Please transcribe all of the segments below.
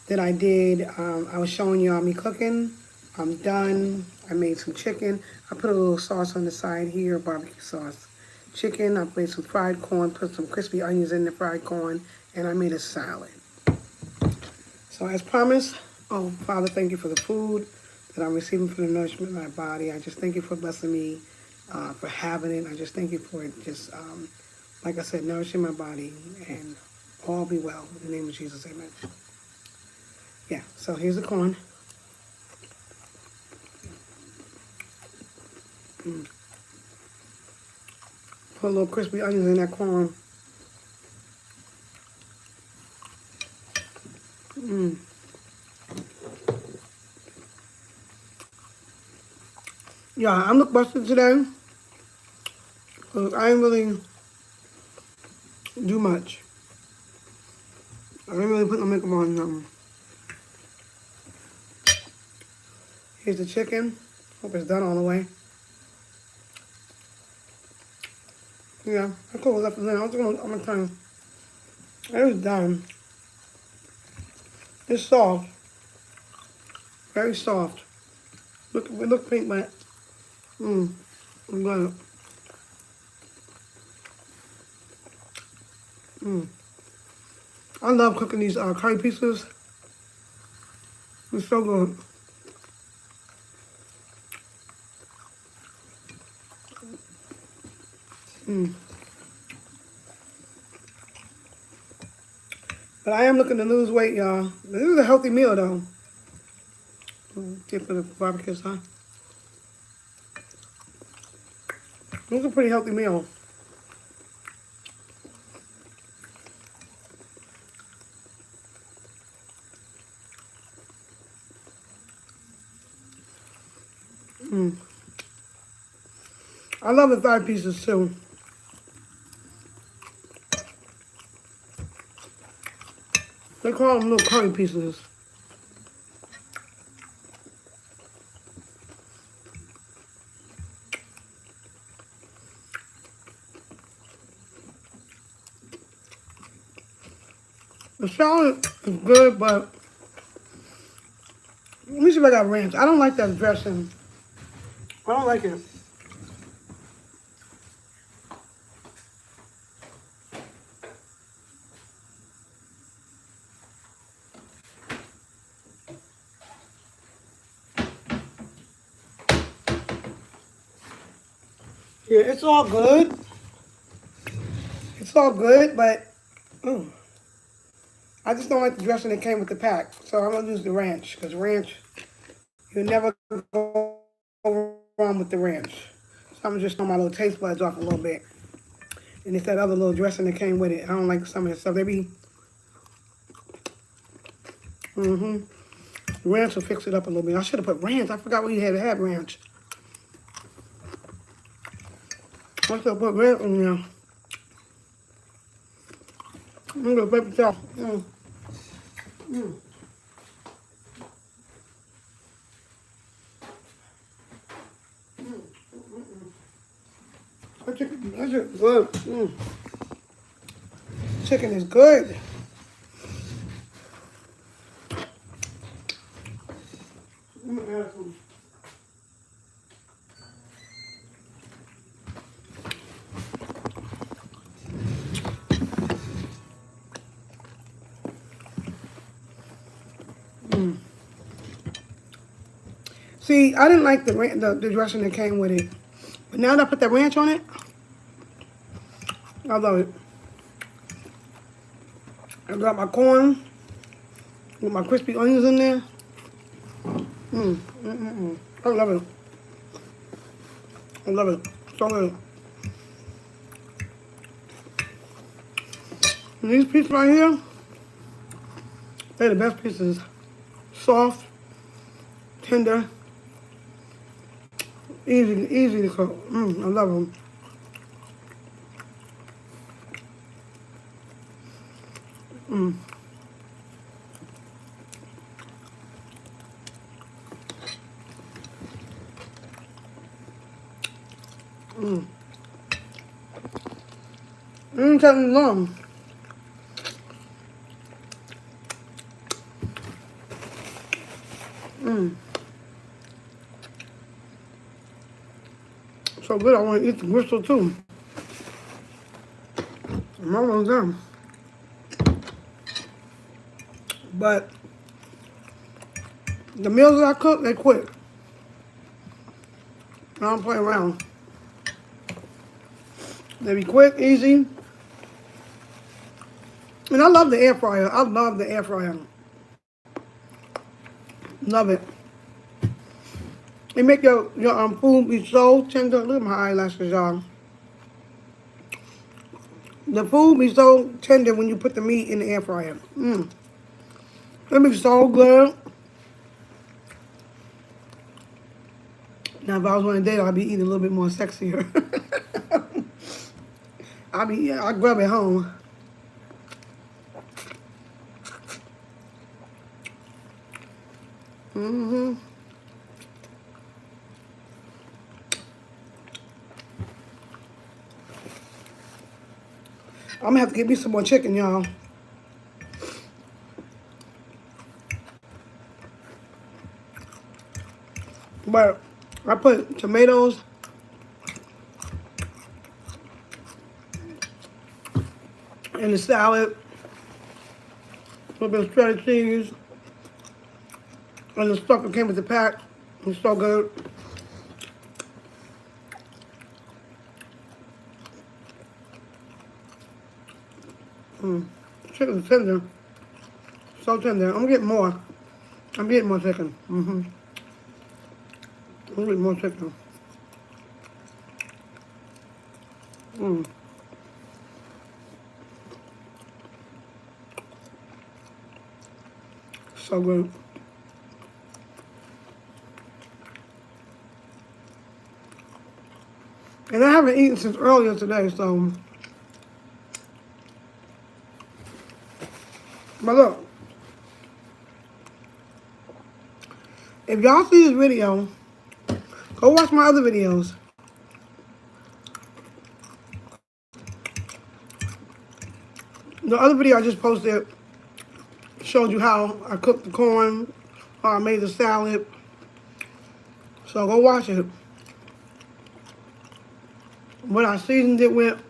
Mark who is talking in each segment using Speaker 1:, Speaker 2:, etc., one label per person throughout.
Speaker 1: that I did. I was showing y'all me cooking. I'm done. I made some chicken. I put a little sauce on the side here, barbecue sauce. Chicken, I made some fried corn, put some crispy onions in the fried corn, and I made a salad. So as promised, oh, Father, thank you for the food that I'm receiving for the nourishment of my body. I just thank you for blessing me, for having it. I just thank you for it just, like I said, nourishing my body, and all be well. In the name of Jesus, amen. Yeah, so here's the corn. Put a little crispy onions in that corn. Yeah, I'm look busted today, because I didn't really do much. I didn't really put no makeup on. Here's the chicken. Hope it's done all the way. Yeah, I could have left it in. I'm gonna turn. It was done. It's soft. Very soft. Look pink, but I'm gonna. I love cooking these curry pieces. It's so good. But I am looking to lose weight, y'all. This is a healthy meal, though. Dip for the barbecue sauce. This is a pretty healthy meal. I love the thigh pieces, too. They call them little curry pieces. The salad is good, but let me see if I got ranch. I don't like that dressing. I don't like it. Yeah, it's all good. It's all good, but I just don't like the dressing that came with the pack. So I'm gonna use the ranch, because ranch, you never go wrong with the ranch. So I'm just throwing my little taste buds off a little bit. And it's that other little dressing that came with it. I don't like some of the stuff. They be, ranch will fix it up a little bit. I should have put ranch. I forgot we had to have ranch. I should have put ranch in there. I'm gonna paper towel. That's good. Chicken is good. I'm gonna add some. See, I didn't like the dressing that came with it. But now that I put that ranch on it, I love it. I got my corn with my crispy onions in there. I love it. I love it. So good. And these pieces right here, they're the best pieces. Soft, tender, easy to cook. I love them. It didn't take me long. So good, I want to eat the gristle too. I'm almost done. But the meals that I cook, they quick. I don't play around. They be quick, easy. And I love the air fryer. I love the air fryer. Love it. It make your food be so tender. Look at my eyelashes, y'all. The food be so tender when you put the meat in the air fryer. It be so good. Now, if I was on a date, I'd be eating a little bit more sexier. I grab it home. I'm gonna have to get me some more chicken, y'all. But I put tomatoes in the salad, a little bit of shredded cheese, and the stuff that came with the pack. It's so good. Chicken's tender. So tender. I'm getting more. I'm getting more chicken. I'm getting more chicken. So good. And I haven't eaten since earlier today, so. But look, if y'all see this video, go watch my other videos. The other video I just posted showed you how I cooked the corn, how I made the salad. So go watch it. What I seasoned it with.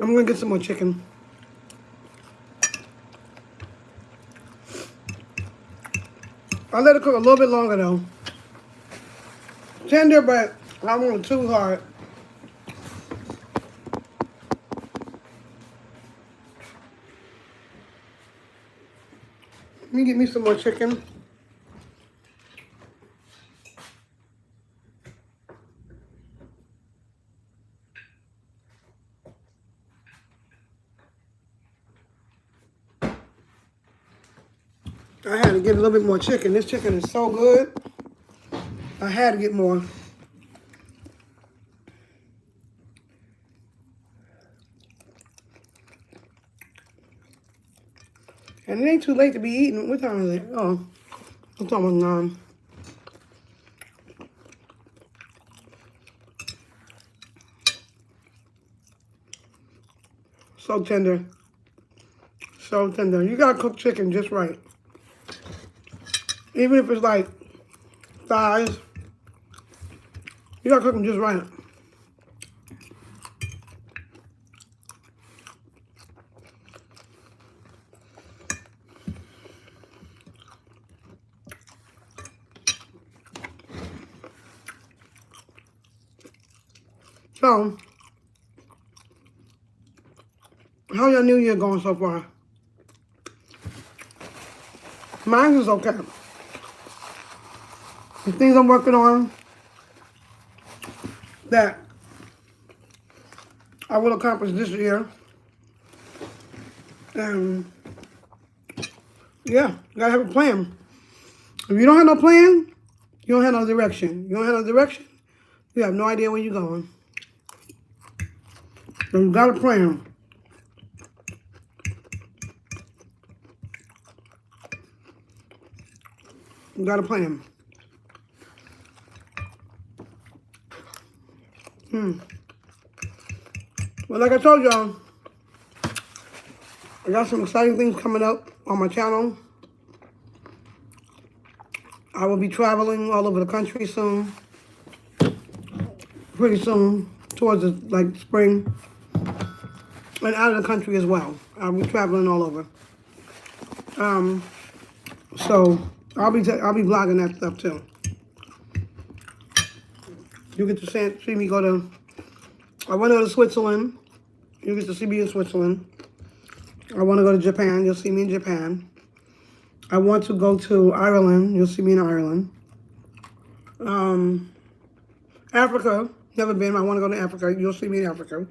Speaker 1: I'm gonna get some more chicken. I let it cook a little bit longer though. Tender, but I don't want it too hard. Let me get me some more chicken. I had to get a little bit more chicken. This chicken is so good. I had to get more. And it ain't too late to be eating. What time is it? Oh, it's almost 9. So tender. So tender. You gotta cook chicken just right. Even if it's like thighs, you gotta cook them just right. So, how your new year going so far? Mine is okay. The things I'm working on that I will accomplish this year. And yeah, you gotta have a plan. If you don't have no plan, you don't have no direction. You don't have no direction, you have no idea where you're going. So you got a plan. You got a plan. Well, like I told y'all, I got some exciting things coming up on my channel. I will be traveling all over the country soon. Pretty soon, towards the spring. And out of the country as well. I'll be traveling all over. So I'll be vlogging that stuff too. You get to see me go to. I want to go to Switzerland. You get to see me in Switzerland. I want to go to Japan. You'll see me in Japan. I want to go to Ireland. You'll see me in Ireland. Africa. Never been. I want to go to Africa. You'll see me in Africa.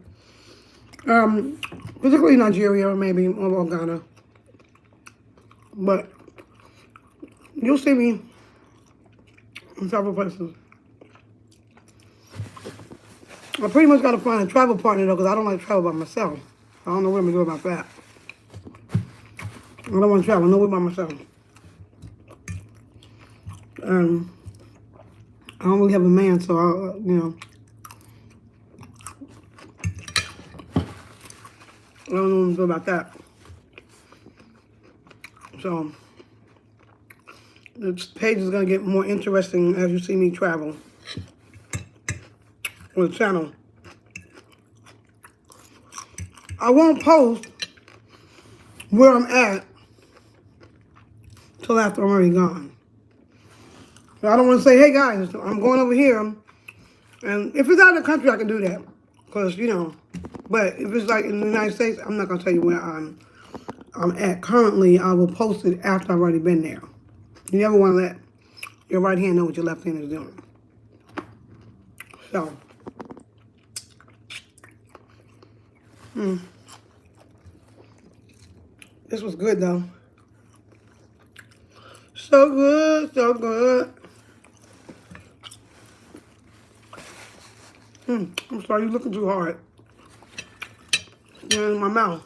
Speaker 1: Particularly Nigeria or maybe or Ghana. But you'll see me in several places. I pretty much got to find a travel partner though, because I don't like to travel by myself. I don't know what I'm going to do about that. I don't want to travel nowhere by myself. I don't really have a man, so I don't know what to do about that. So, this page is going to get more interesting as you see me travel with the channel. I won't post where I'm at till after I'm already gone. So I don't want to say, hey guys, I'm going over here. And if it's out of the country, I can do that. Because, but if it's like in the United States, I'm not going to tell you where I'm at. Currently, I will post it after I've already been there. You never want to let your right hand know what your left hand is doing. So, this was good though. So good, so good. I'm sorry, you're looking too hard. You're in my mouth.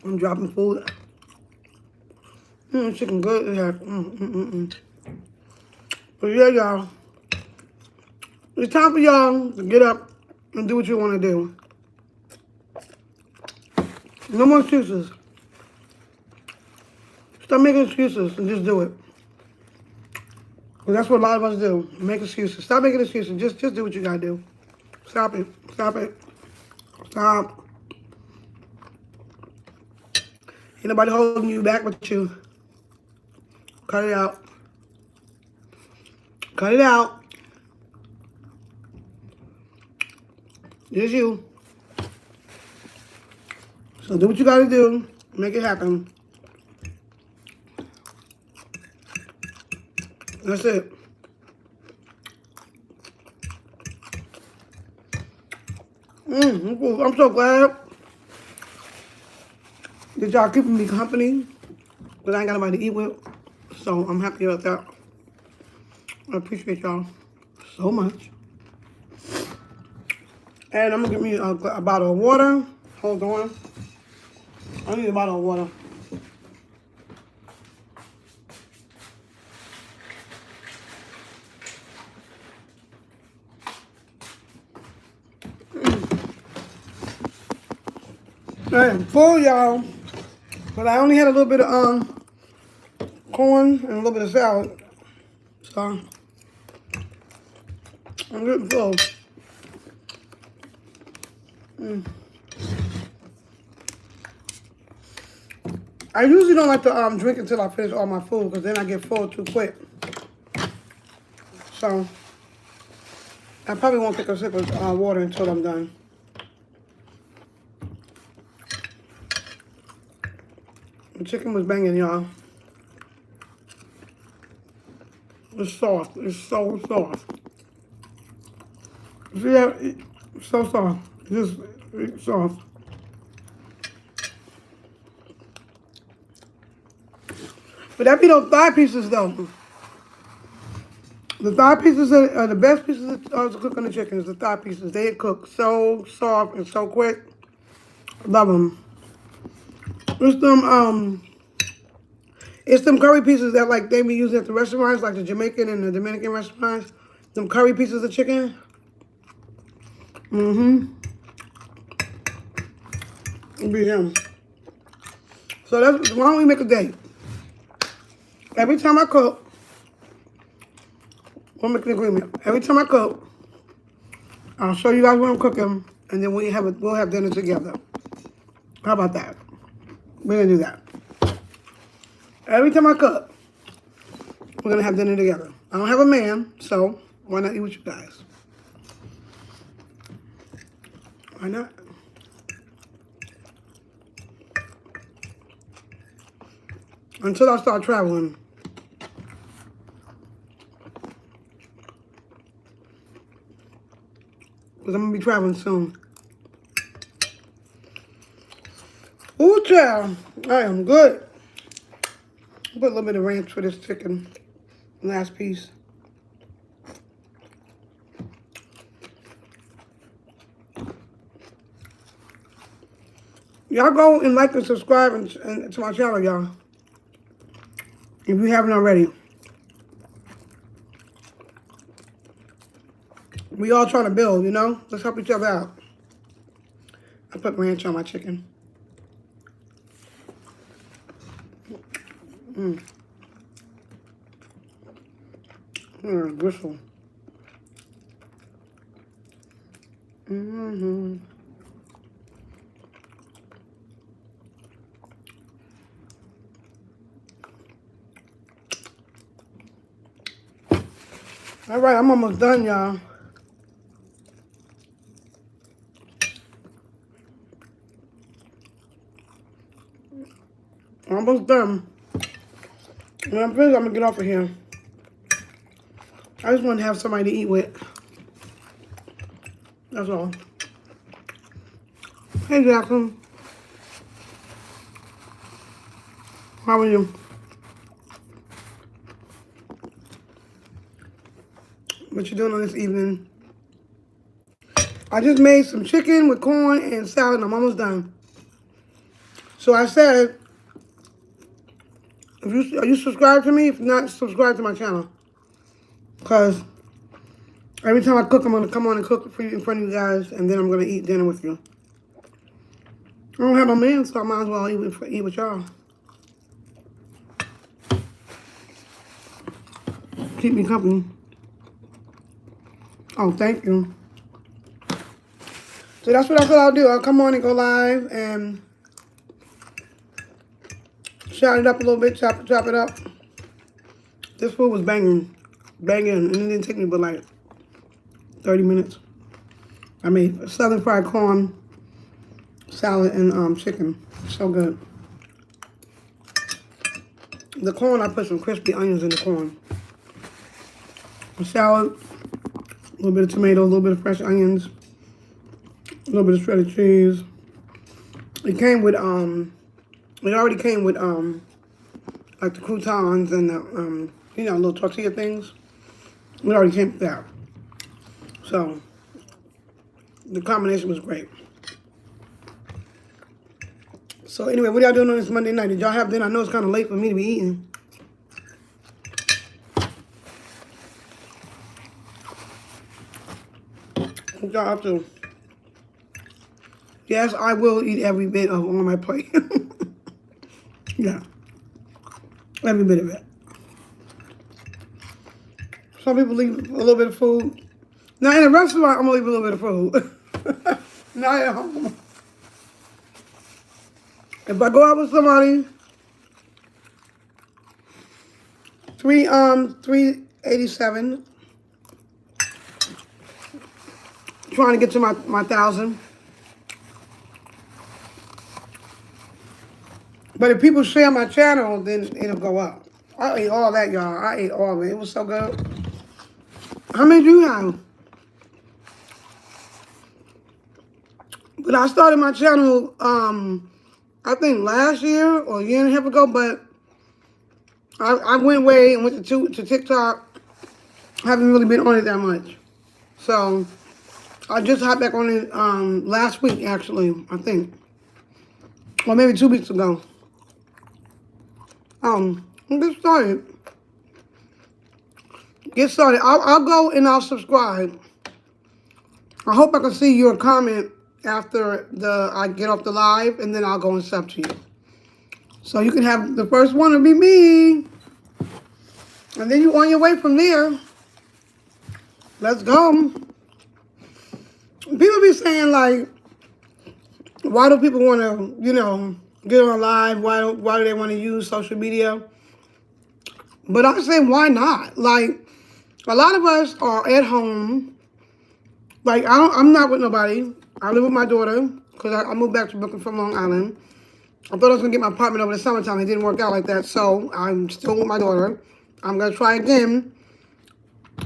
Speaker 1: I'm dropping food. Chicken good. Yeah. But yeah, y'all. It's time for y'all to get up and do what you want to do. No more excuses. Stop making excuses and just do it. Because that's what a lot of us do. Make excuses. Stop making excuses. Just do what you got to do. Stop it. Stop it. Stop. Ain't nobody holding you back but you. Cut it out. Cut it out. Just you. So do what you gotta do. Make it happen. That's it. I'm so glad that y'all keeping me company, but I ain't got nobody to eat with. So I'm happy about that. I appreciate y'all so much. And I'm gonna get me a bottle of water. Hold on. I need a bottle of water. I am full, y'all. But I only had a little bit of corn and a little bit of salad. So I'm getting full. I usually don't like to drink until I finish all my food, because then I get full too quick. So I probably won't take a sip of water until I'm done. The chicken was banging, y'all. It's soft. It's so soft. See that? It's so soft. It's soft. But that be those thigh pieces, though. The thigh pieces are the best pieces to cook on the chicken. Is the thigh pieces. They cook so soft and so quick. Love them. It's them. It's them curry pieces that like they be using at the restaurants, like the Jamaican and the Dominican restaurants. Them curry pieces of chicken. It'll be them. So that's, why don't we make a date? Every time I cook, we'll make an agreement. Every time I cook, I'll show you guys what I'm cooking, and then we'll have dinner together. How about that? We're gonna do that. Every time I cook, we're gonna have dinner together. I don't have a man, so why not eat with you guys? Why not? Until I start traveling. Because I'm going to be traveling soon. Ooh, child. I am good. Put a little bit of ranch for this chicken. Last piece. Y'all go and like and subscribe to my channel, y'all. If you haven't already. We all trying to build, you know? Let's help each other out. I put ranch on my chicken. Gristle. All right, I'm almost done, y'all. Almost done. When I'm finished, I'm gonna get off of here. I just want to have somebody to eat with. That's all. Hey, Jackson. How are you? What you doing on this evening? I just made some chicken with corn and salad, and I'm almost done. So I said, are you subscribed to me? If not, subscribe to my channel. Because every time I cook, I'm going to come on and cook for you in front of you guys, and then I'm going to eat dinner with you. I don't have no man, so I might as well eat with y'all. Keep me company. Oh, thank you. So that's what I said I'll do. I'll come on and go live and shout it up a little bit, chop it up. This food was banging, and it didn't take me but like 30 minutes. I made southern fried corn, salad, and chicken. So good. The corn, I put some crispy onions in the corn. The salad, a little bit of tomato, a little bit of fresh onions, a little bit of shredded cheese. It came with it already came with like the croutons and the you know, little tortilla things. It already came with that. So the combination was great. So anyway, what y'all doing on this Monday night? Did y'all have dinner? I know it's kind of late for me to be eating. What y'all up to? Yes, I will eat every bit of on my plate. Yeah. Every bit of it. Some people leave a little bit of food. Now in a restaurant, I'm gonna leave a little bit of food. Not at home. If I go out with somebody, $387. Trying to get to my 1,000. But if people share my channel, then it'll go up. I ate all that, y'all. I ate all of it. It was so good. How many do you have? But I started my channel, I think last year or a year and a half ago, but I went away and went to TikTok. I haven't really been on it that much. So I just hopped back on it last week, actually, I think. Or maybe 2 weeks ago. Get started. Get started. I'll go and I'll subscribe. I hope I can see your comment after I get off the live, and then I'll go and sub to you. So you can have the first one to be me. And then you on your way from there. Let's go. People be saying, like, why do people want to, get on live? Why do they want to use social media? But I say, why not? Like, a lot of us are at home. Like, I'm not with nobody. I live with my daughter because I moved back to Brooklyn from Long Island. I thought I was going to get my apartment over the summertime. It didn't work out like that. So I'm still with my daughter. I'm going to try again,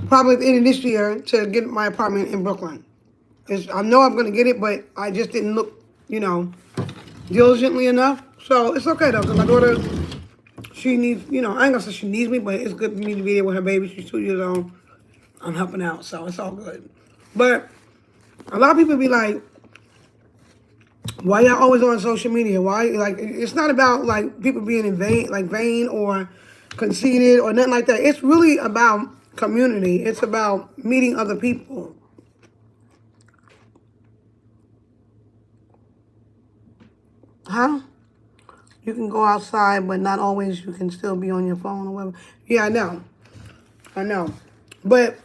Speaker 1: probably at the end of this year, to get my apartment in Brooklyn. I know I'm going to get it, but I just didn't look, diligently enough. So it's okay, though, because my daughter, she needs, I ain't going to say she needs me, but it's good for me to be there with her baby. She's 2 years old. I'm helping out, so it's all good. But a lot of people be like, why y'all always on social media? Why, like, it's not about, like, people being vain or conceited or nothing like that. It's really about community. It's about meeting other people. Huh? You can go outside, but not always. You can still be on your phone or whatever. Yeah, I know. But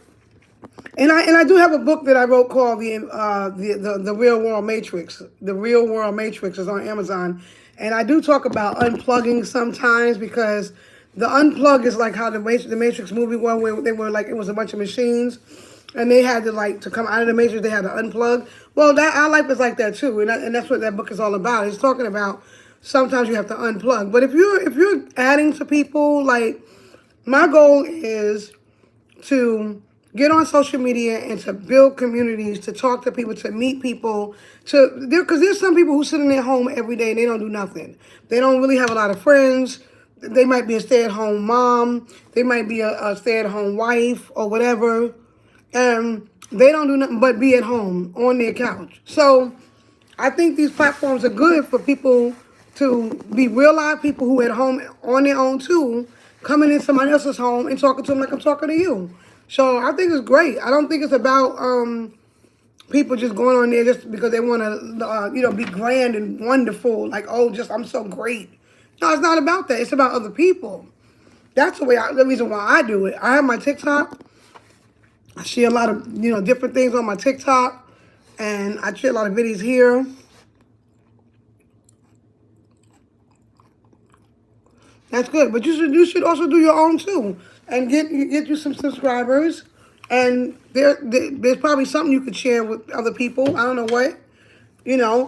Speaker 1: and I do have a book that I wrote called the Real World Matrix. The Real World Matrix is on Amazon, and I do talk about unplugging sometimes, because the unplug is like how the Matrix movie one, where they were like, it was a bunch of machines, and they had to come out of the Matrix. They had to unplug. Well, our life is like that too, and that's what that book is all about. It's talking about sometimes you have to unplug. But if you're adding to people, like, my goal is to get on social media and to build communities, to talk to people, to meet people, because there's some people who sit in their home every day and they don't do nothing. They don't really have a lot of friends. They might be a stay-at-home mom. They might be a stay-at-home wife or whatever. And they don't do nothing but be at home on their couch. So I think these platforms are good for people to be real live people who at home on their own too, coming in somebody else's home and talking to them like I'm talking to you. So I think it's great. I don't think it's about people just going on there just because they want to, be grand and wonderful. Like, oh, I'm so great. No, it's not about that. It's about other people. That's the reason why I do it. I have my TikTok. I share a lot of, different things on my TikTok. And I share a lot of videos here. That's good. But you should also do your own too. And get you some subscribers. And there's probably something you could share with other people. I don't know what.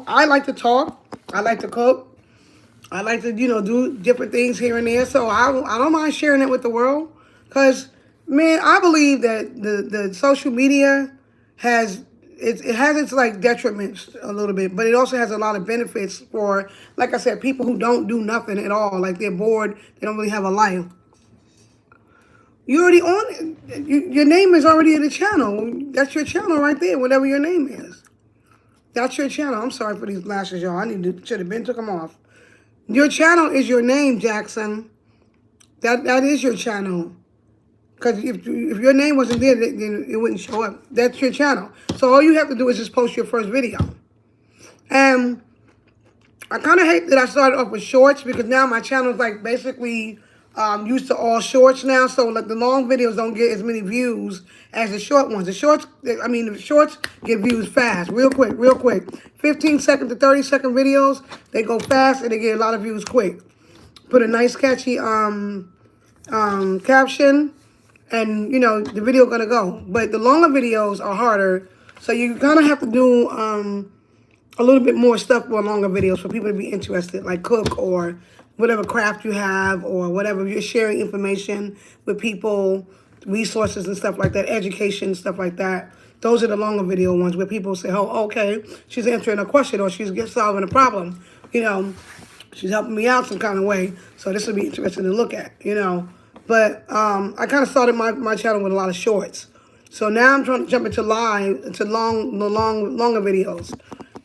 Speaker 1: I like to talk. I like to cook. I like to, do different things here and there. So I don't mind sharing it with the world. Because, man, I believe that the social media has its like detriments a little bit, but it also has a lot of benefits for, like I said, people who don't do nothing at all. Like, they're bored. They don't really have a life. You already on it. Your name is already in the channel. That's your channel right there, whatever your name is. That's your channel. I'm sorry for these lashes, y'all. Should have been took them off. Your channel is your name, Jackson. That is your channel. Because if your name wasn't there, then it wouldn't show up. That's your channel. So all you have to do is just post your first video. And I kind of hate that I started off with shorts, because now my channel is like basically used to all shorts now. So like the long videos don't get as many views as the short ones. The shorts get views fast, real quick. 15-second to 30-second videos, they go fast and they get a lot of views quick. Put a nice catchy caption, and the video gonna go. But the longer videos are harder, so you kind of have to do a little bit more stuff for longer videos for people to be interested, like cook or whatever craft you have, or whatever you're sharing information with people, resources and stuff like that, education, stuff like that. Those are the longer video ones where people say, oh, okay, she's answering a question, or she's solving a problem. She's helping me out some kind of way. So this would be interesting to look at, But I kind of started my channel with a lot of shorts. So now I'm trying to jump into longer videos.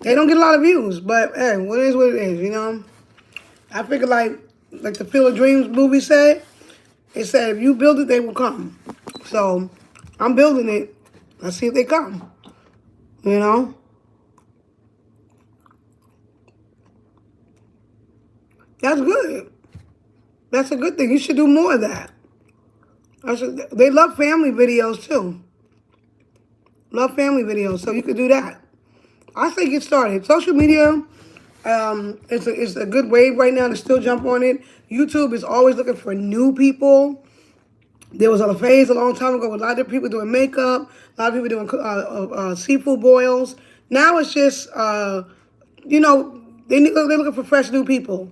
Speaker 1: They don't get a lot of views, but hey, what it is, I figure like the Field of Dreams movie said, It said, if you build it, they will come. So I'm building it. Let's see if they come. You know? That's good. That's a good thing. You should do more of that. They love family videos too. Love family videos, so you could do that. I say get started. Social media is a good wave right now to still jump on it. YouTube is always looking for new people. There was a phase a long time ago with a lot of people doing makeup, a lot of people doing seafood boils. Now it's just, you know, they're looking for fresh new people.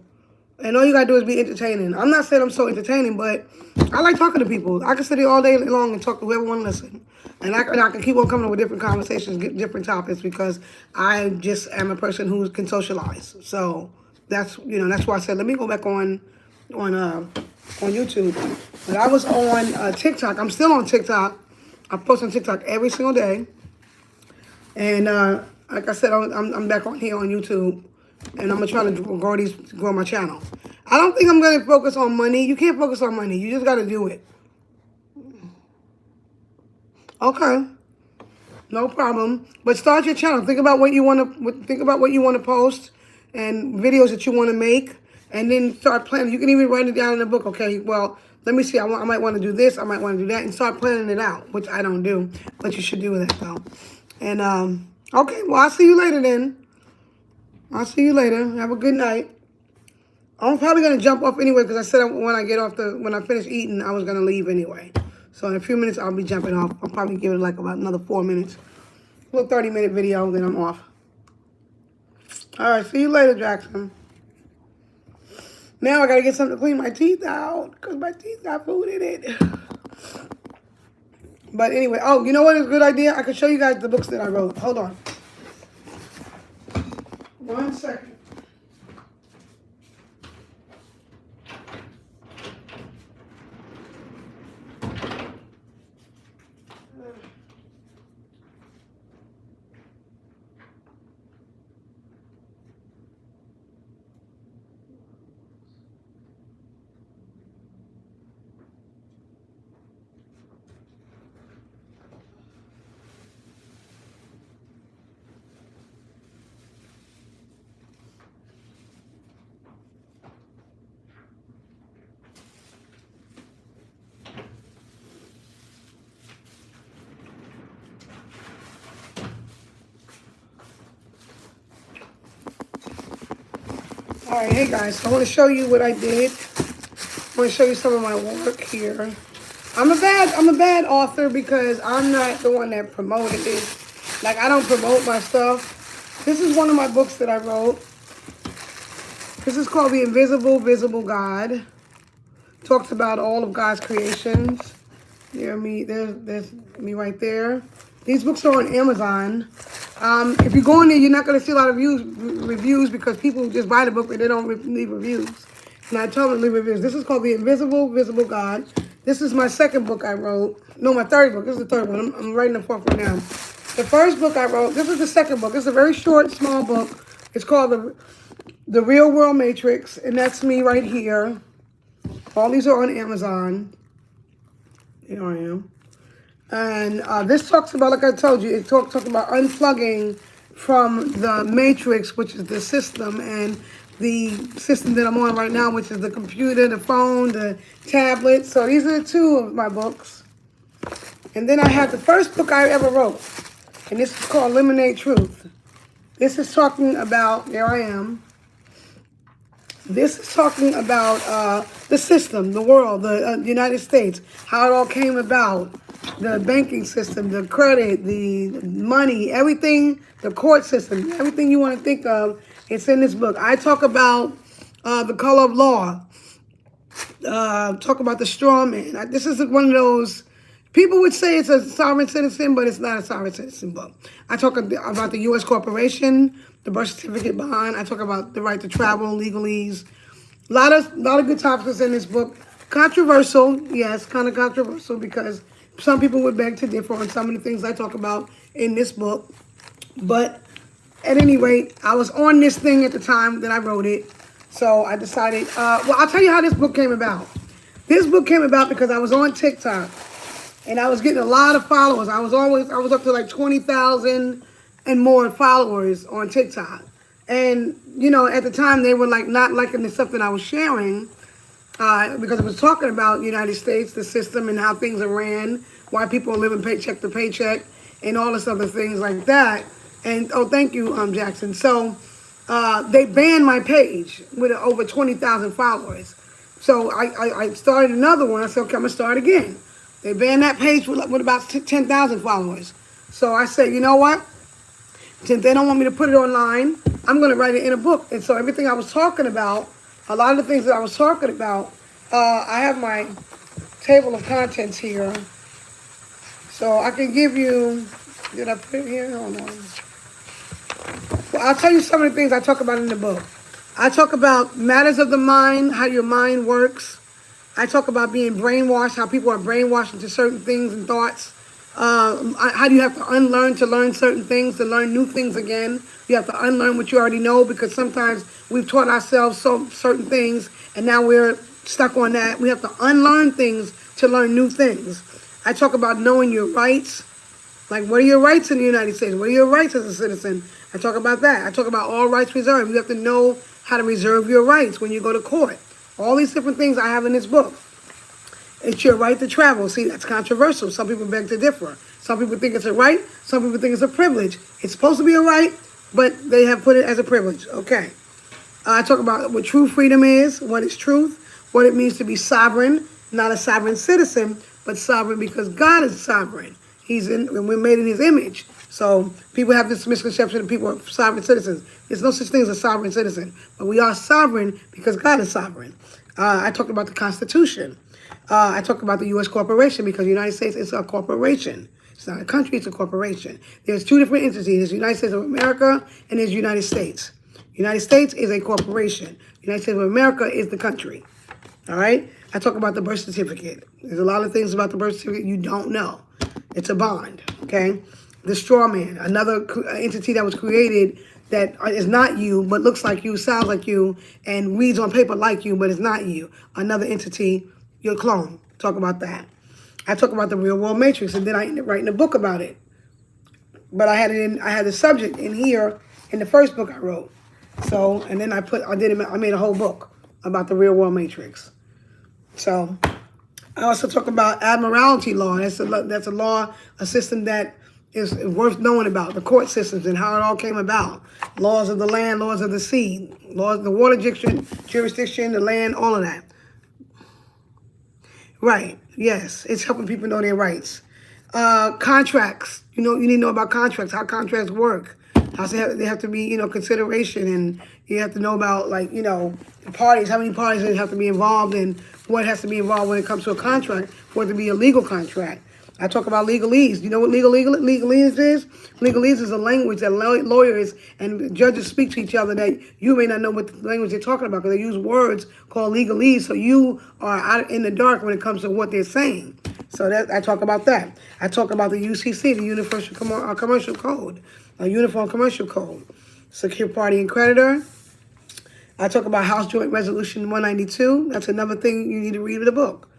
Speaker 1: And all you gotta do is be entertaining. I'm not saying I'm so entertaining, but I like talking to people. I can sit here all day long and talk to whoever want to listen. And I can keep on coming up with different conversations, different topics, because I just am a person who can socialize. So that's why I said let me go back on YouTube. But I was on TikTok. I'm still on TikTok. I post on TikTok every single day. And like I said, I'm back on here on YouTube. And I'm going to try to grow my channel. I don't think I'm going to focus on money. You can't focus on money. You just got to do it. Okay. No problem. But start your channel. Think about what you want to post and videos that you want to make, and then start planning. You can even write it down in a book. Okay, well, let me see. I might want to do this. I might want to do that, and start planning it out, which I don't do, but you should do that though. And okay, well, I'll see you later then. I'll see you later. Have a good night. I'm probably gonna jump off anyway because I said when I finish eating, I was gonna leave anyway. So in a few minutes, I'll be jumping off. I'll probably give it like about another 4 minutes. A little 30-minute video, then I'm off. All right, see you later, Jackson. Now I gotta get something to clean my teeth out because my teeth got food in it. But anyway, oh, you know what is a good idea? I can show you guys the books that I wrote. Hold on. 1 second. All right, hey guys, so I want to show you what I did. I want to show you some of my work here. I'm a bad author because I'm not the one that promoted it. Like, I don't promote my stuff. This is one of my books that I wrote. This is called The Invisible, Visible God. Talks about all of God's creations. There's me right there. These books are on Amazon. If you go in there, you're not going to see a lot of reviews because people just buy the book and they don't leave reviews. And I tell them to leave reviews. This is called The Invisible, Visible God. This is my second book I wrote. No, my third book. This is the third one. I'm writing the fourth one now. The first book I wrote, this is the second book. It's a very short, small book. It's called The Real World Matrix, and that's me right here. All these are on Amazon. Here I am. And this talks about, like I told you, it talks about unplugging from the matrix, which is the system, and the system that I'm on right now, which is the computer, the phone, the tablet. So these are 2 of my books. And then I have the first book I ever wrote, and this is called Eliminate Truth. This is talking about, there I am. This is talking about the system, the world, the United States, how it all came about, the banking system, the credit, the money, everything, the court system, everything you want to think of, it's in this book. I talk about the color of law, talk about the straw man. This is one of those, people would say it's a sovereign citizen, but it's not a sovereign citizen book. I talk about the U.S. corporation, the birth certificate bond. I talk about the right to travel, legalese. A lot of good topics in this book. Controversial, yes, kind of controversial because some people would beg to differ on some of the things I talk about in this book. But at any rate, I was on this thing at the time that I wrote it. So I decided, well, I'll tell you how this book came about. This book came about because I was on TikTok and I was getting a lot of followers. I was up to like 20,000 and more followers on TikTok. And, you know, at the time they were like not liking the stuff that I was sharing because it was talking about the United States, the system and how things are ran, why people are living paycheck to paycheck and all this other things like that. And, oh, thank you, Jackson. So they banned my page with over 20,000 followers. So I started another one. I said, okay, I'm going to start again. They banned that page with about 10,000 followers. So I said, you know what? Since they don't want me to put it online, I'm going to write it in a book. And so everything I was talking about, a lot of the things that I was talking about, I have my table of contents here. So I can give you, did I put it here? Hold on. Well, I'll tell you some of the things I talk about in the book. I talk about matters of the mind, how your mind works. I talk about being brainwashed, how people are brainwashed into certain things and thoughts. How do you have to unlearn to learn certain things, to learn new things again? You have to unlearn what you already know because sometimes we've taught ourselves certain things and now we're stuck on that. We have to unlearn things to learn new things. I talk about knowing your rights. Like, what are your rights in the United States? What are your rights as a citizen? I talk about that. I talk about all rights reserved. You have to know how to reserve your rights when you go to court. All these different things I have in this book. It's your right to travel. See, that's controversial. Some people beg to differ. Some people think it's a right. Some people think it's a privilege. It's supposed to be a right, but they have put it as a privilege. Okay. I talk about what true freedom is, what is truth, what it means to be sovereign, not a sovereign citizen, but sovereign because God is sovereign. We're made in his image. So people have this misconception that people are sovereign citizens. There's no such thing as a sovereign citizen, but we are sovereign because God is sovereign. I talked about the Constitution. I talk about the U.S. corporation because the United States is a corporation. It's not a country, it's a corporation. There's two different entities. There's the United States of America and there's the United States. The United States is a corporation. The United States of America is the country. All right? I talk about the birth certificate. There's a lot of things about the birth certificate you don't know. It's a bond, okay? The straw man, another entity that was created that is not you, but looks like you, sounds like you, and reads on paper like you, but it's not you. Another entity, your clone. Talk about that. I talk about the real world matrix, and then I end up writing a book about it. But I had the subject in here in the first book I wrote. So, and then I made a whole book about the real world matrix. So, I also talk about admiralty law. That's a law, a system that is worth knowing about, the court systems and how it all came about. Laws of the land, laws of the sea, laws of the water jurisdiction, the land, all of that. Right, yes, it's helping people know their rights. Contracts, you need to know about contracts, how contracts work. How they have to be, consideration, and you have to know about, the parties, how many parties have to be involved and what has to be involved when it comes to a contract for it to be a legal contract. I talk about legalese. You know what legalese is? Legalese is a language that lawyers and judges speak to each other that you may not know what the language they're talking about because they use words called legalese, so you are out in the dark when it comes to what they're saying. So I talk about that. I talk about the UCC, the Universal Commercial Code, a Uniform Commercial Code, secure party and creditor. I talk about House Joint Resolution 192. That's another thing you need to read in the book.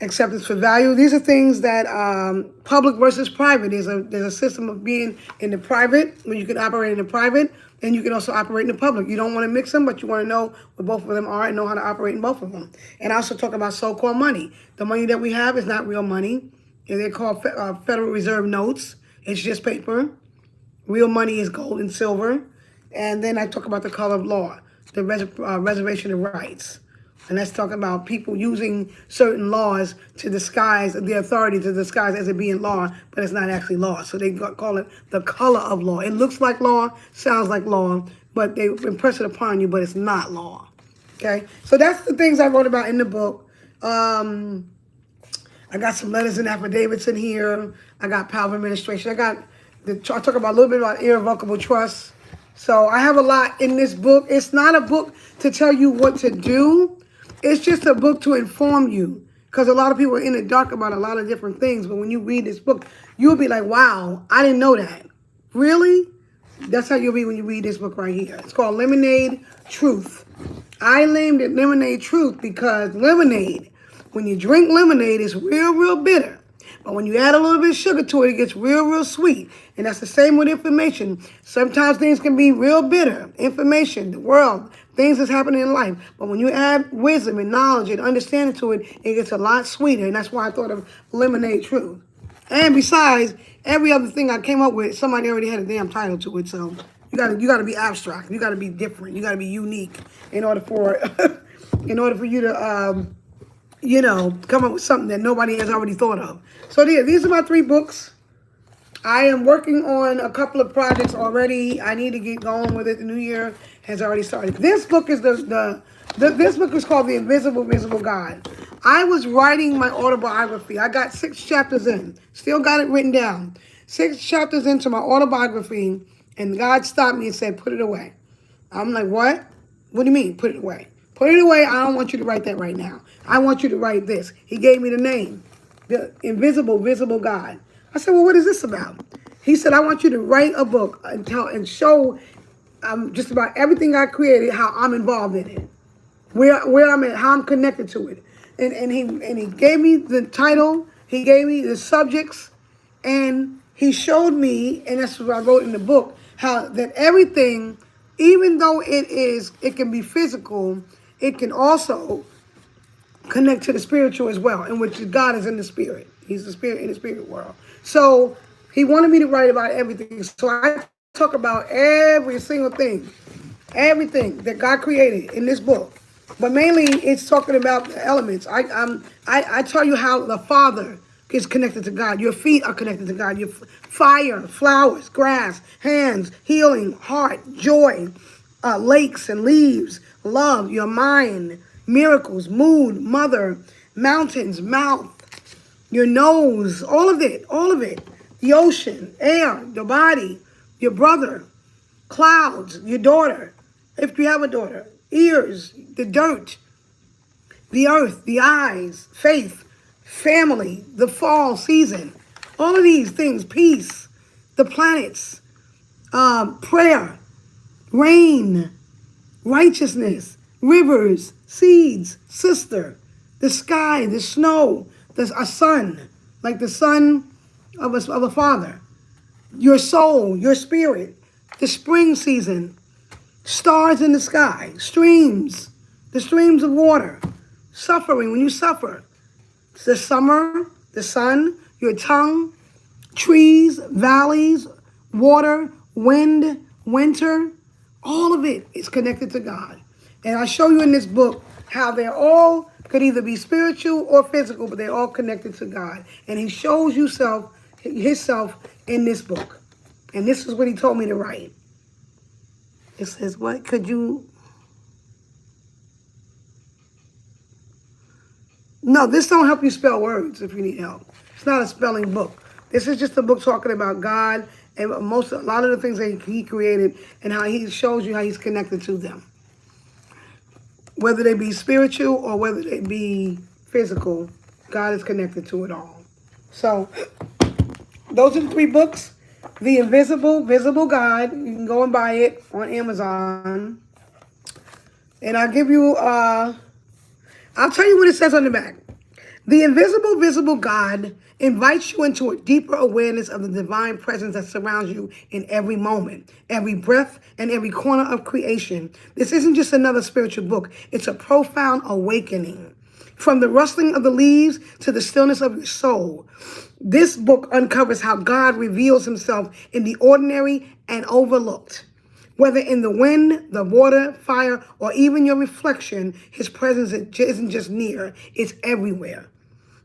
Speaker 1: Acceptance for value. These are things that public versus private. There's a system of being in the private, when you can operate in the private, and you can also operate in the public. You don't want to mix them, but you want to know what both of them are and know how to operate in both of them. And I also talk about so-called money. The money that we have is not real money. They're called Federal Reserve notes. It's just paper. Real money is gold and silver. And then I talk about the color of law, the reservation of rights. And that's talking about people using certain laws to disguise the authority, to disguise as it being law, but it's not actually law. So they call it the color of law. It looks like law, sounds like law, but they impress it upon you, but it's not law. Okay? So that's the things I wrote about in the book. I got some letters and affidavits in here. I got power of administration. I talk about a little bit about irrevocable trust. So I have a lot in this book. It's not a book to tell you what to do. It's just a book to inform you, because a lot of people are in the dark about a lot of different things. But when you read this book, you'll be like, wow, I didn't know that. Really? That's how you'll be when you read this book right here. It's called Lemonade Truth. I named it Lemonade Truth because lemonade When you drink lemonade, it's real bitter. But when you add a little bit of sugar to it, it gets real sweet. And that's the same with information. Sometimes things can be real bitter. Information, the world, things that's happening in life. But when you add wisdom and knowledge and understanding to it, it gets a lot sweeter. And that's why I thought of Lemonade Truth. And besides, every other thing I came up with, somebody already had a damn title to it. So you gotta be abstract. You gotta be different. You gotta be unique in order for you to come up with something that nobody has already thought of. So these are my 3 books. I am working on a couple of projects already. I need to get going with it. The new year has already started. This book is this book is called The Invisible Visible God. I was writing my autobiography. I got 6 chapters in. Still got it written down. 6 chapters into my autobiography, and God stopped me and said, put it away. I'm like, what? What do you mean, put it away? Put it away. I don't want you to write that right now. I want you to write this. He gave me the name, The Invisible Visible God. I said, well, what is this about? He said, I want you to write a book and show just about everything I created, how I'm involved in it, where I'm at, how I'm connected to it. And he gave me the title, he gave me the subjects, and he showed me, and that's what I wrote in the book, how that everything, even though it can be physical, it can also connect to the spiritual as well, in which God is in the spirit. He's the spirit in the spirit world. So he wanted me to write about everything. So I talk about every single thing, everything that God created in this book. But mainly it's talking about the elements. I tell you how the Father is connected to God. Your feet are connected to God. Your fire, flowers, grass, hands, healing, heart, joy, lakes and leaves, love, your mind, miracles, mood, mother, mountains, mouth, your nose, all of it, the ocean, air, the body, your brother, clouds, your daughter, if you have a daughter, ears, the dirt, the earth, the eyes, faith, family, the fall season, all of these things, peace, the planets, prayer, rain, righteousness, rivers, seeds, sister, the sky, the snow, a sun, like the son of a father, your soul, your spirit, the spring season, stars in the sky, streams, the streams of water, suffering when you suffer, the summer, the sun, your tongue, trees, valleys, water, wind, winter, all of it is connected to God. And I show you in this book how they're all could either be spiritual or physical, but they're all connected to God. And he shows himself in this book. And this is what he told me to write. It says, what could you... No, this don't help you spell words if you need help. It's not a spelling book. This is just a book talking about God and a lot of the things that he created and how he shows you how he's connected to them. Whether they be spiritual or whether they be physical, God is connected to it all. So, those are the 3 books. The Invisible Visible God. You can go and buy it on Amazon. And I'll give you, I'll tell you what it says on the back. The Invisible Visible God invites you into a deeper awareness of the divine presence that surrounds you in every moment, every breath, and every corner of creation. This isn't just another spiritual book. It's a profound awakening. From the rustling of the leaves to the stillness of your soul, this book uncovers how God reveals himself in the ordinary and overlooked. Whether in the wind, the water, fire, or even your reflection, his presence isn't just near, it's everywhere.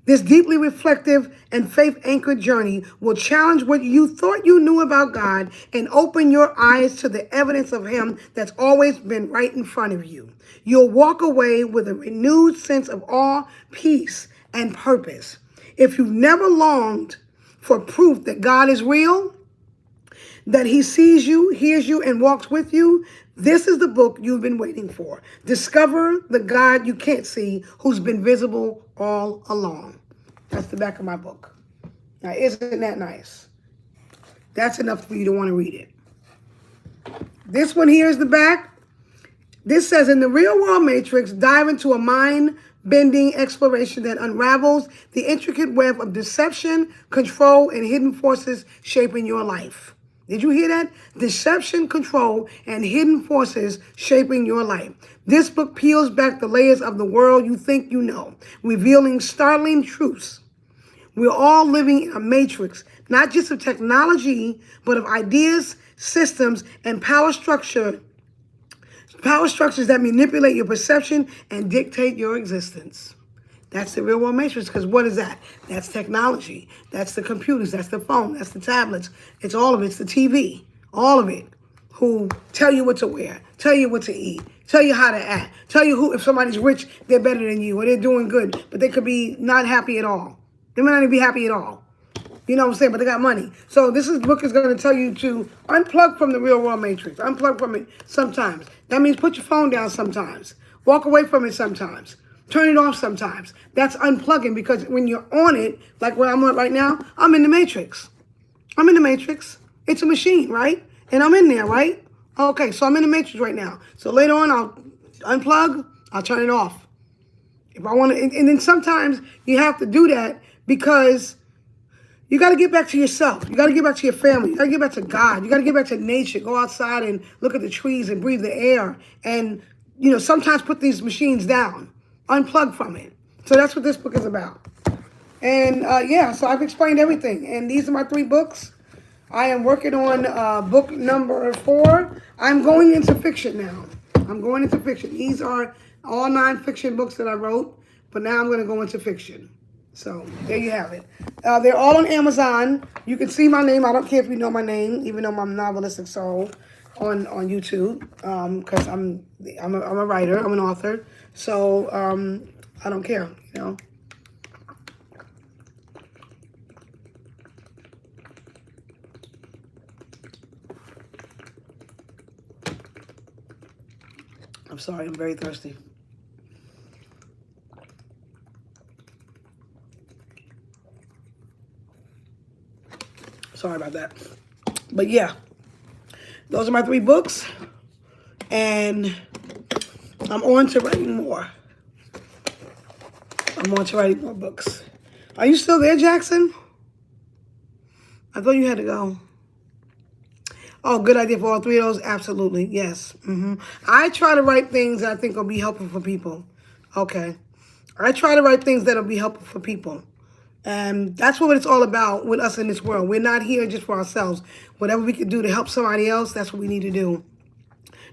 Speaker 1: This deeply reflective and faith-anchored journey will challenge what you thought you knew about God and open your eyes to the evidence of him that's always been right in front of you. You'll walk away with a renewed sense of awe, peace, and purpose. If you've never longed for proof that God is real, that he sees you, hears you, and walks with you, this is the book you've been waiting for. Discover the God you can't see who's been visible all along. That's the back of my book. Now, isn't that nice? That's enough for you to want to read it. This one here is the back. This says, in the real world matrix, dive into a mind bending exploration that unravels the intricate web of deception, control, and hidden forces shaping your life. Did you hear that? Deception, control, and hidden forces shaping your life. This book peels back the layers of the world you think you know, revealing startling truths. We're all living in a matrix, not just of technology, but of ideas, systems, and power structures that manipulate your perception and dictate your existence. That's the real world matrix, because what is that? That's technology. That's the computers. That's the phone. That's the tablets. It's all of it. It's the TV. All of it. Who tell you what to wear, tell you what to eat, tell you how to act, tell you who, if somebody's rich, they're better than you, or they're doing good, but they could be not happy at all. They might not even be happy at all. You know what I'm saying? But they got money. So book is going to tell you to unplug from the real world matrix. Unplug from it sometimes. That means put your phone down sometimes. Walk away from it sometimes. Turn it off sometimes. That's unplugging, because when you're on it, like where I'm on right now, I'm in the matrix. I'm in the matrix. It's a machine, right? And I'm in there, right? Okay, so I'm in the matrix right now. So later on, I'll unplug. I'll turn it off. If I want to, and then sometimes you have to do that because you got to get back to yourself. You got to get back to your family. You got to get back to God. You got to get back to nature. Go outside and look at the trees and breathe the air. And, sometimes put these machines down. Unplug from it. So that's what this book is about. And, so I've explained everything. And these are my 3 books. I am working on book number 4. I'm going into fiction now. I'm going into fiction. These are all nonfiction books that I wrote. But now I'm going to go into fiction. So there you have it. They're all on Amazon. You can see my name. I don't care if you know my name, even though I'm Novelistic Soul on YouTube, because I'm a writer. I'm an author. So I don't care, I'm sorry. I'm very thirsty. Sorry about that. But yeah, those are my 3 books. And I'm on to writing more. I'm on to writing more books. Are you still there, Jackson? I thought you had to go. Oh, good idea for all 3 of those? Absolutely. Yes. I try to write things that I think will be helpful for people. Okay. I try to write things that will be helpful for people. And that's what it's all about with us in this world. We're not here just for ourselves. Whatever we can do to help somebody else, that's what we need to do.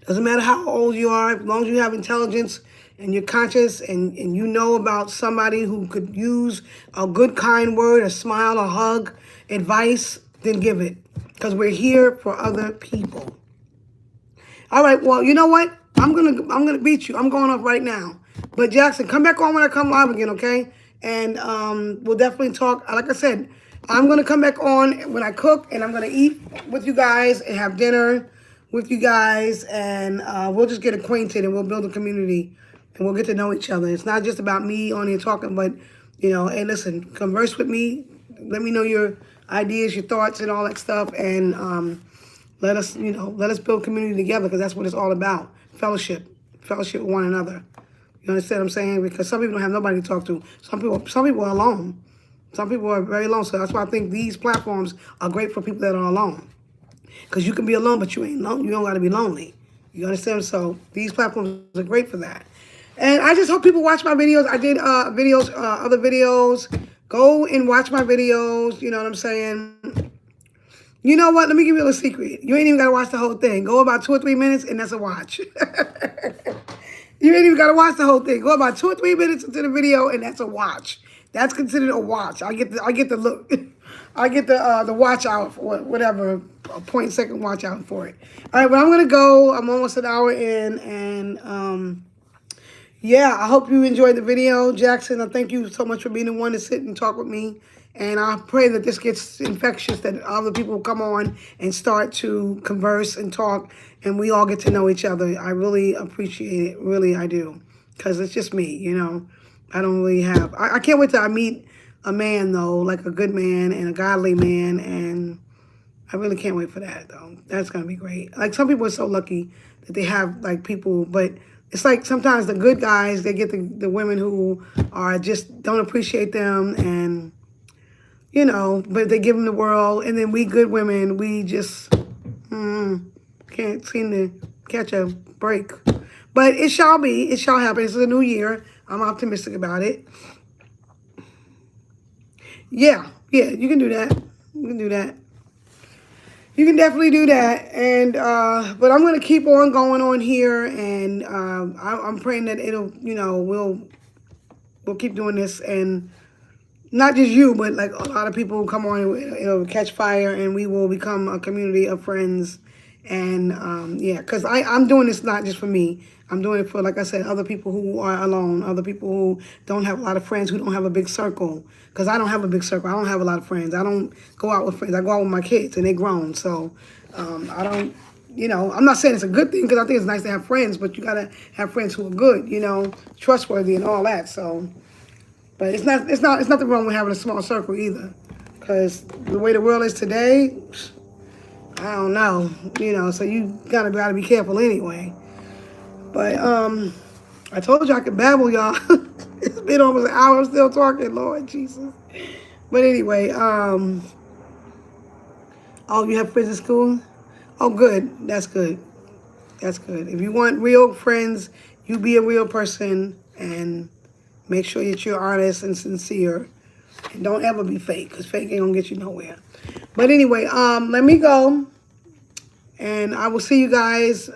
Speaker 1: Doesn't matter how old you are, as long as you have intelligence and you're conscious and you know about somebody who could use a good, kind word, a smile, a hug, advice, then give it. Because we're here for other people. All right, well, you know what? I'm gonna beat you. I'm going off right now. But Jackson, come back on when I come live again, okay? And we'll definitely talk. Like I said, I'm going to come back on when I cook, and I'm going to eat with you guys and have dinner with you guys, and we'll just get acquainted, and we'll build a community, and we'll get to know each other. It's not just about me on here talking, but, hey, listen, converse with me. Let me know your ideas, your thoughts, and all that stuff, and let us build community together, because that's what it's all about. Fellowship with one another. You understand what I'm saying? Because some people don't have nobody to talk to. Some people are alone. Some people are very alone. So that's why I think these platforms are great for people that are alone. Because you can be alone, but you ain't alone. You don't got to be lonely. You understand? So these platforms are great for that. And I just hope people watch my videos. I did other videos. Go and watch my videos. You know what I'm saying? You know what? Let me give you a little secret. You ain't even got to watch the whole thing. Go about 2 or 3 minutes, and that's a watch. You ain't even got to watch the whole thing. Go about 2 or 3 minutes into the video, and that's a watch. That's considered a watch. I get the look. I get the watch out for whatever, a 0.2 watch out for it. All right, but I'm gonna go. I'm almost an hour in, and yeah, I hope you enjoyed the video, Jackson. I thank you so much for being the one to sit and talk with me. And I pray that this gets infectious, that other people come on and start to converse and talk, and we all get to know each other. I really appreciate it. Really, I do. Because it's just me, I don't really have... I can't wait till I meet a man, though, like a good man and a godly man, and I really can't wait for that, though. That's going to be great. Like, some people are so lucky that they have, like, people, but it's like sometimes the good guys, they get the women who are just don't appreciate them, and but they give them the world, and then we good women, we just can't seem to catch a break. But it shall be, it shall happen. This is a new year. I'm optimistic about it. Yeah, you can do that. You can do that. You can definitely do that. And but I'm gonna keep on going on here, and I'm praying that it'll, we'll keep doing this, and not just you, but like a lot of people will come on, it'll catch fire, and we will become a community of friends. And yeah, because I'm doing this not just for me. I'm doing it for, like I said, other people who are alone, other people who don't have a lot of friends, who don't have a big circle. Because I don't have a big circle. I don't have a lot of friends. I don't go out with friends. I go out with my kids, and they're grown. So I don't, I'm not saying it's a good thing, because I think it's nice to have friends, but you got to have friends who are good, trustworthy and all that. So, but it's nothing wrong with having a small circle either. Because the way the world is today, I don't know, so you gotta be careful anyway. But I told you I could babble, y'all. It's been almost an hour. I'm still talking, Lord Jesus. But anyway, oh, you have friends in school? Oh, good. That's good. That's good. If you want real friends, you be a real person, and make sure that you're honest and sincere. And don't ever be fake, because fake ain't gonna get you nowhere. But anyway, let me go. And I will see you guys.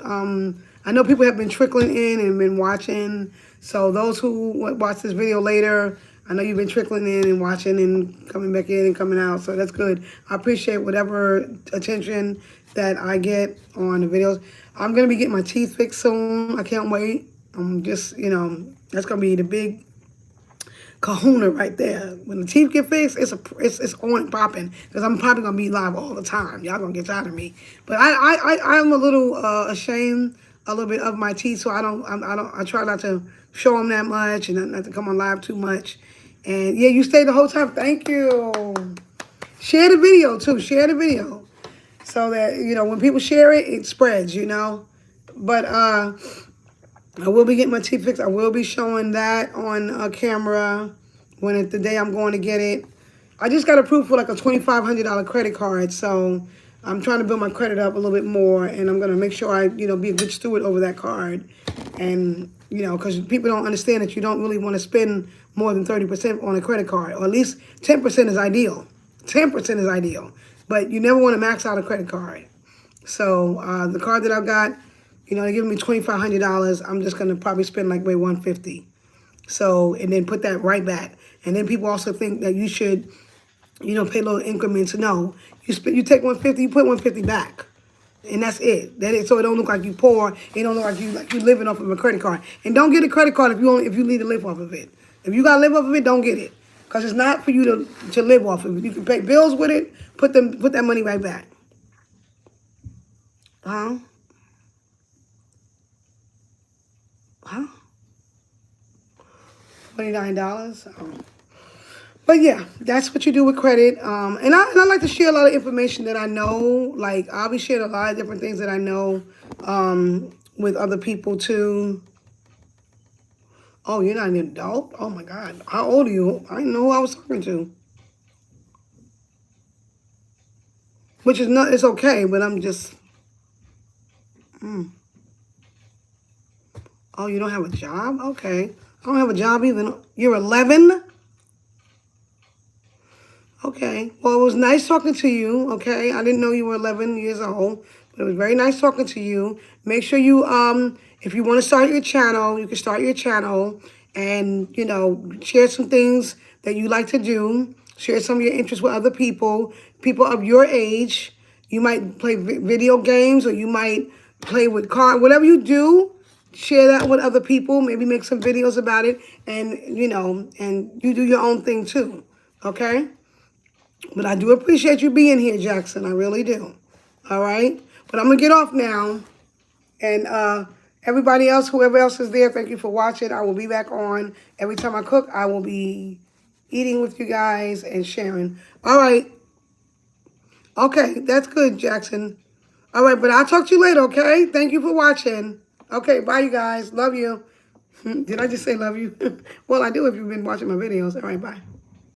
Speaker 1: I know people have been trickling in and been watching. So those who watch this video later, I know you've been trickling in and watching and coming back in and coming out. So that's good. I appreciate whatever attention that I get on the videos. I'm going to be getting my teeth fixed soon. I can't wait. I'm just, that's going to be the big kahuna right there. When the teeth get fixed, it's on and popping, because I'm probably gonna be live all the time. Y'all gonna get tired of me. But I'm a little ashamed a little bit of my teeth, so I try not to show them that much, and not to come on live too much. And yeah, you stayed the whole time. Thank you. Share the video too. Share the video, so that when people share it, it spreads. But I will be getting my teeth fixed. I will be showing that on camera when it's the day I'm going to get it. I just got approved for like a $2,500 credit card, so I'm trying to build my credit up a little bit more, and I'm going to make sure I, be a good steward over that card. And, because people don't understand that you don't really want to spend more than 30% on a credit card, or at least 10% is ideal. 10% is ideal, but you never want to max out a credit card. So the card that I've got, they're giving me $2,500. I'm just gonna probably spend like maybe $150. So, and then put that right back. And then people also think that you should, pay little increments. No, you take $150, you put $150 back, and that's it. So it don't look like you poor. It don't look like you living off of a credit card. And don't get a credit card if you need to live off of it. If you gotta live off of it, don't get it, because it's not for you to live off of it. You can pay bills with it. Put that money right back. Huh? $29. But yeah, that's what you do with credit. And I like to share a lot of information that I know. Like, I'll be sharing a lot of different things that I know with other people too. Oh, you're not an adult? Oh my God. How old are you? I didn't know who I was talking to. Which is not, it's okay, but I'm just, Oh, you don't have a job? Okay. I don't have a job either. You're 11? Okay. Well, it was nice talking to you, okay? I didn't know you were 11 years old, but it was very nice talking to you. Make sure you, if you want to start your channel, you can start your channel and, share some things that you like to do. Share some of your interests with other people of your age. You might play video games, or you might play with cards. Whatever you do, share that with other people. Maybe make some videos about it, and, and you do your own thing too, okay? But I do appreciate you being here, Jackson. I really do. All right? But I'm going to get off now. And everybody else, whoever else is there, thank you for watching. I will be back on. Every time I cook, I will be eating with you guys and sharing. All right. Okay, that's good, Jackson. All right, but I'll talk to you later, okay? Thank you for watching. Okay, bye, you guys. Love you. Did I just say love you? Well, I do if you've been watching my videos. All right, bye.